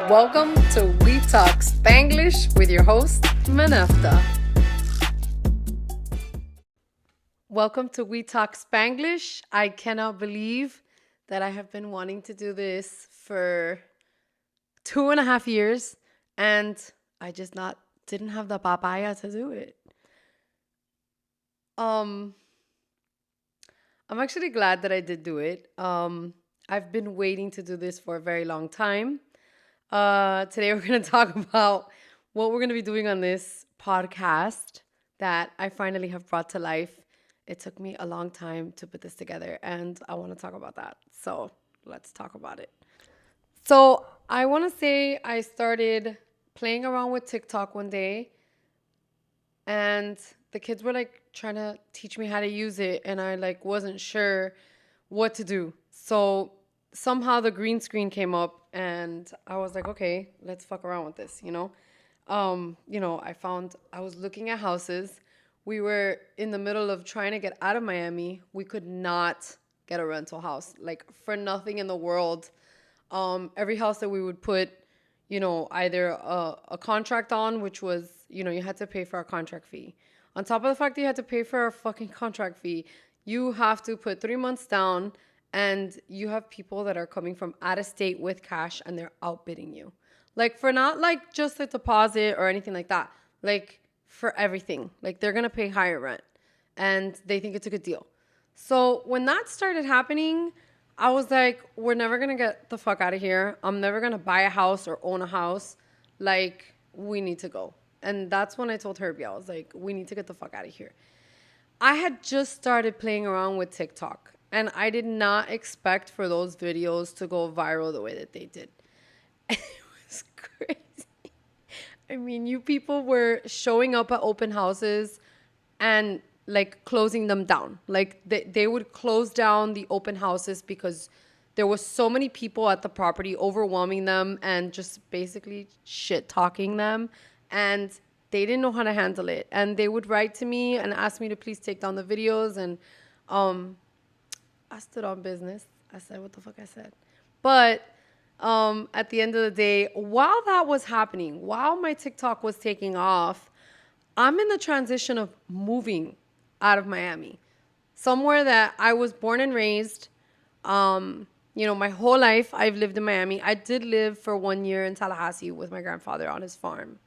Welcome to We Talk Spanglish with your host, Manefta. Welcome to We Talk Spanglish. I cannot believe that I have been wanting to do this for 2.5 years and I just didn't have the papaya to do it. I'm actually glad that I did do it. I've been waiting to do this for a very long time. Today we're going to talk about what we're going to be doing on this podcast that I finally have brought to life. It took me a long time to put this together and I want to talk about that. So let's talk about it. So I want to say I started playing around with TikTok one day and the kids were like trying to teach me how to use it and I like wasn't sure what to do. So somehow the green screen came up and I was like, okay, let's fuck around with this, I was looking at houses. We were in the middle of trying to get out of Miami. We could not get a rental house, like for nothing in the world. Every house that we would put, either a contract on, which was, you had to pay for a contract fee. On top of the fact that you had to pay for a fucking contract fee, you have to put 3 months down and you have people that are coming from out of state with cash and they're outbidding you. Like for not like just a deposit or anything like that. Like for everything. Like they're going to pay higher rent and they think it's a good deal. So when that started happening, I was like, we're never going to get the fuck out of here. I'm never going to buy a house or own a house. Like we need to go. And that's when I told Herbie, I was like, we need to get the fuck out of here. I had just started playing around with TikTok and I did not expect for those videos to go viral the way that they did. It was crazy. I mean, you people were showing up at open houses and like closing them down. Like they would close down the open houses because there was so many people at the property overwhelming them and just basically shit talking them. And they didn't know how to handle it. And they would write to me and ask me to please take down the videos. And I stood on business. I said what the fuck I said. But at the end of the day, while that was happening, while my TikTok was taking off, I'm in the transition of moving out of Miami. Somewhere that I was born and raised. My whole life I've lived in Miami. I did live for 1 year in Tallahassee with my grandfather on his farm.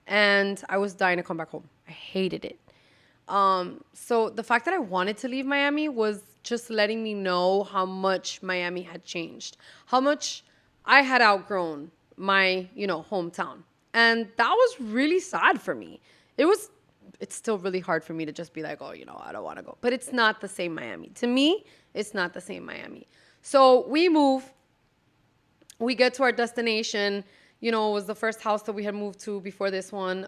And I was dying to come back home. I hated it. So the fact that I wanted to leave Miami was just letting me know how much Miami had changed, how much I had outgrown my, hometown. And that was really sad for me. It's still really hard for me to just be like, oh, I don't want to go. But it's not the same Miami. To me, it's not the same Miami. So we move. We get to our destination. It was the first house that we had moved to before this one.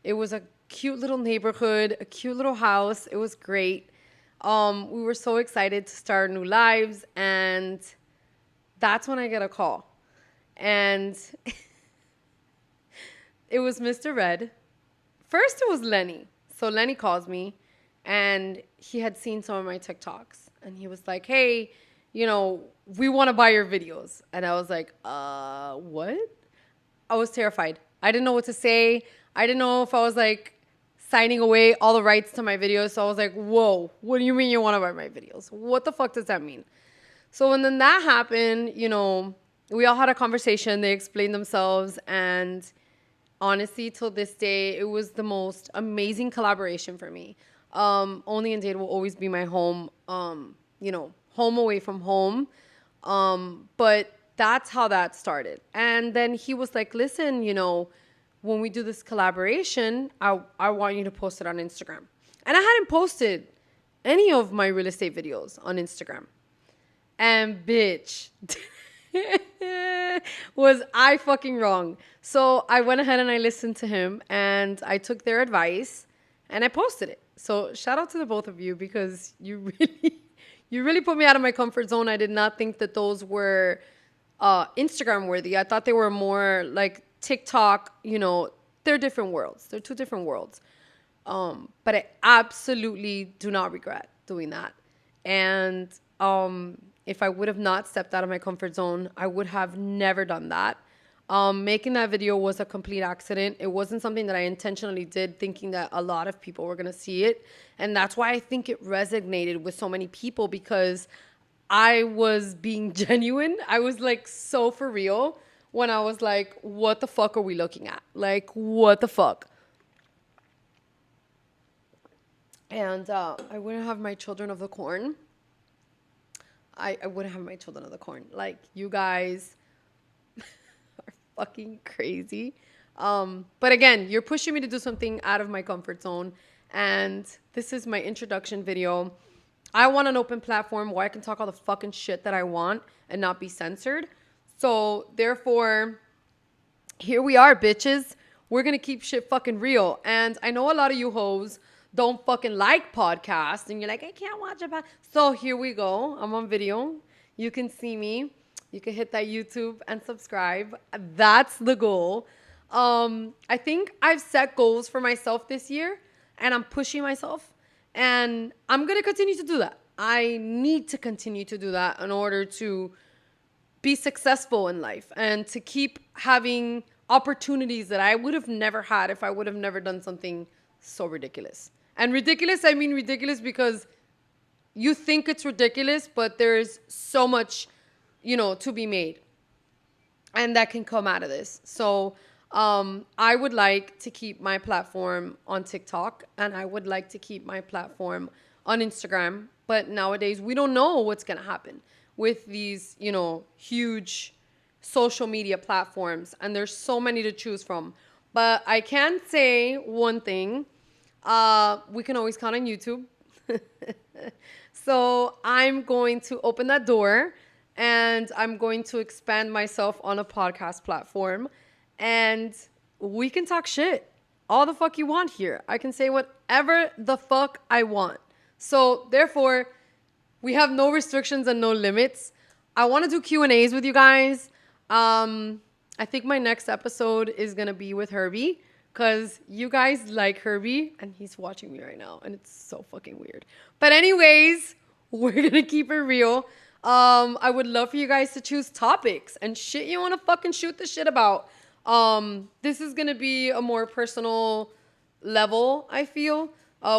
It was a cute little neighborhood, a cute little house. It was great. We were so excited to start new lives. And that's when I get a call. And it was Mr. Red. First, it was Lenny. So Lenny calls me and he had seen some of my TikToks. And he was like, hey, we want to buy your videos. And I was like, what? I was terrified. I didn't know what to say. I didn't know if I was like signing away all the rights to my videos. So I was like, whoa, what do you mean you want to buy my videos? What the fuck does that mean? So when then that happened, we all had a conversation. They explained themselves. And honestly, till this day, it was the most amazing collaboration for me. Only and Dade will always be my home, home away from home. But that's how that started. And then he was like, listen, when we do this collaboration, I want you to post it on Instagram. And I hadn't posted any of my real estate videos on Instagram. And bitch, was I fucking wrong. So I went ahead and I listened to him and I took their advice and I posted it. So shout out to the both of you because you really put me out of my comfort zone. I did not think that those were Instagram worthy. I thought they were more like TikTok, they're different worlds. They're two different worlds. But I absolutely do not regret doing that. And if I would have not stepped out of my comfort zone, I would have never done that. Making that video was a complete accident. It wasn't something that I intentionally did, thinking that a lot of people were going to see it. And that's why I think it resonated with so many people, because I was being genuine. I was like so for real when I was like, what the fuck are we looking at? Like, what the fuck? And I wouldn't have my children of the corn. I wouldn't have my children of the corn. Like, you guys are fucking crazy. But again, you're pushing me to do something out of my comfort zone. And this is my introduction video. I want an open platform where I can talk all the fucking shit that I want and not be censored. So therefore, here we are, bitches. We're going to keep shit fucking real. And I know a lot of you hoes don't fucking like podcasts. And you're like, I can't watch a podcast. So here we go. I'm on video. You can see me. You can hit that YouTube and subscribe. That's the goal. I think I've set goals for myself this year. And I'm pushing myself. And I'm going to continue to do that. I need to continue to do that in order to be successful in life and to keep having opportunities that I would have never had if I would have never done something so ridiculous. And ridiculous, I mean ridiculous because you think it's ridiculous, but there's so much, to be made. And that can come out of this. So I would like to keep my platform on TikTok, and I would like to keep my platform on Instagram. But nowadays, we don't know what's going to happen with these, huge social media platforms. And there's so many to choose from. But I can say one thing. We can always count on YouTube. So I'm going to open that door, and I'm going to expand myself on a podcast platform. And we can talk shit all the fuck you want here. I can say whatever the fuck I want. So therefore, we have no restrictions and no limits. I want to do Q&As with you guys. I think my next episode is going to be with Herbie, because you guys like Herbie, and he's watching me right now, and it's so fucking weird. But anyways, we're going to keep it real. I would love for you guys to choose topics and shit you want to fucking shoot the shit about. This is going to be a more personal level, I feel.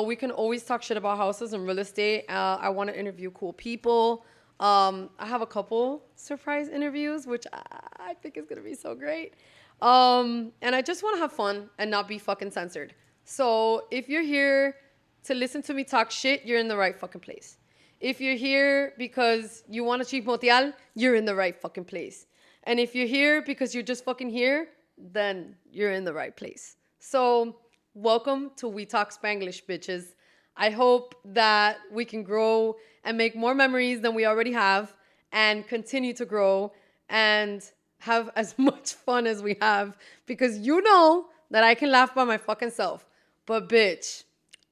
We can always talk shit about houses and real estate. I want to interview cool people. I have a couple surprise interviews, which I think is going to be so great. And I just want to have fun and not be fucking censored. So if you're here to listen to me talk shit, you're in the right fucking place. If you're here because you want to chismotear, you're in the right fucking place. And if you're here because you're just fucking here, then you're in the right place. So welcome to We Talk Spanglish, bitches. I hope that we can grow and make more memories than we already have, and continue to grow and have as much fun as we have, because you know that I can laugh by my fucking self. But bitch,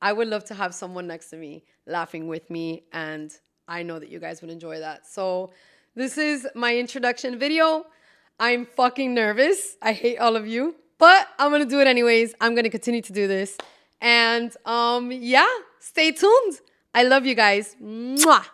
I would love to have someone next to me laughing with me, and I know that you guys would enjoy that. So this is my introduction video. I'm fucking nervous. I hate all of you, but I'm going to do it anyways. I'm going to continue to do this. And yeah, stay tuned. I love you guys. Mwah.